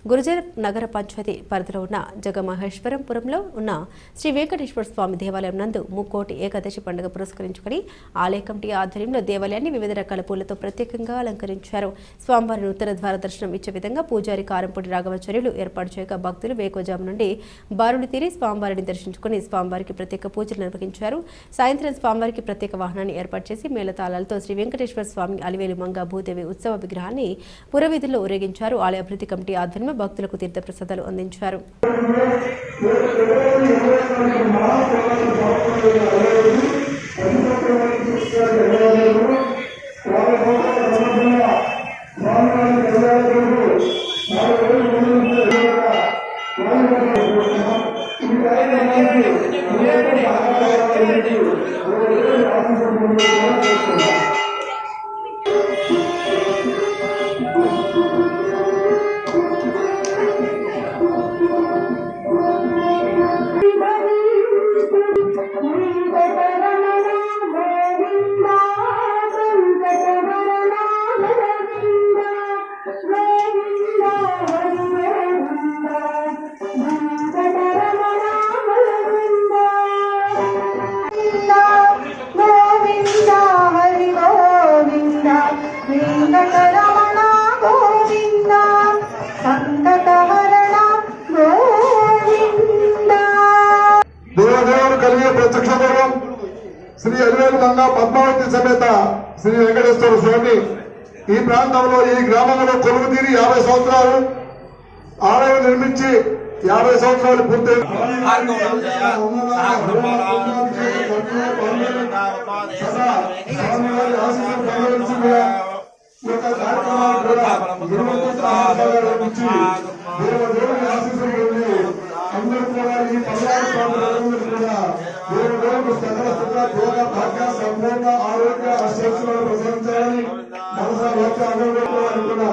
గురుజర్ నగర పంచాయతీ పరిధిలో ఉన్న జగమహేశ్వరంపురంలో ఉన్న శ్రీ వెంకటేశ్వర స్వామి దేవాలయం నందు ముక్కోటి ఏకాదశి పండుగ పురస్కరించుకుని ఆలయ కమిటీ ఆధ్వర్యంలో దేవాలయాన్ని వివిధ రకాల పూలతో ప్రత్యేకంగా అలంకరించారు. స్వామివారి నూతన ద్వార దర్శనం ఇచ్చే విధంగా పూజారి కారంపూడి రాఘవాచార్యులు ఏర్పాటు చేయగా భక్తులు వేకోజాము నుండి బారులు తీరి స్వామివారిని దర్శించుకుని స్వామివారికి ప్రత్యేక పూజలు నిర్వహించారు. సాయంత్రం స్వామివారికి ప్రత్యేక వాహనాన్ని ఏర్పాటు చేసి మేళతాళాలతో శ్రీ వెంకటేశ్వర స్వామి అలివేలు మంగ భూదేవి ఉత్సవ విగ్రహాన్ని పురవీధుల్లో ఊరేగించారు. ఆలయ అభివృద్ధి కమిటీ ఆధ్వర్యంలో భక్తులకు తీర్థప్రసాదాలు అందించారు. ప్రత్యక్షం శ్రీ అలివేలు మంగ పద్మావతి సమేత శ్రీ వెంకటేశ్వర స్వామి ఈ ప్రాంతంలో ఈ గ్రామంలో కొలువు తీరి 50 సంవత్సరాలు ఆలయం నిర్మించి 50 సంవత్సరాలు పూర్తయి అందరూ కూడా ఈ సకల భాగ్య సంపూర్ణ ఆరోగ్య అశస్సులను ప్రసరించాలని మనసా వాక్య అనుకున్న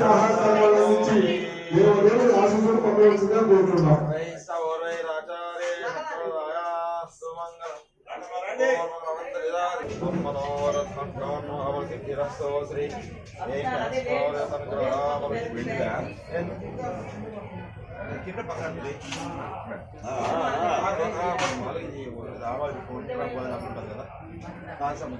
సహాయాలు నుంచి దేవుడి ఆశీస్సులు పొందవలసిందిగా కోరుతున్నాం. కింద పక్కన కదా కాల్సమ్మ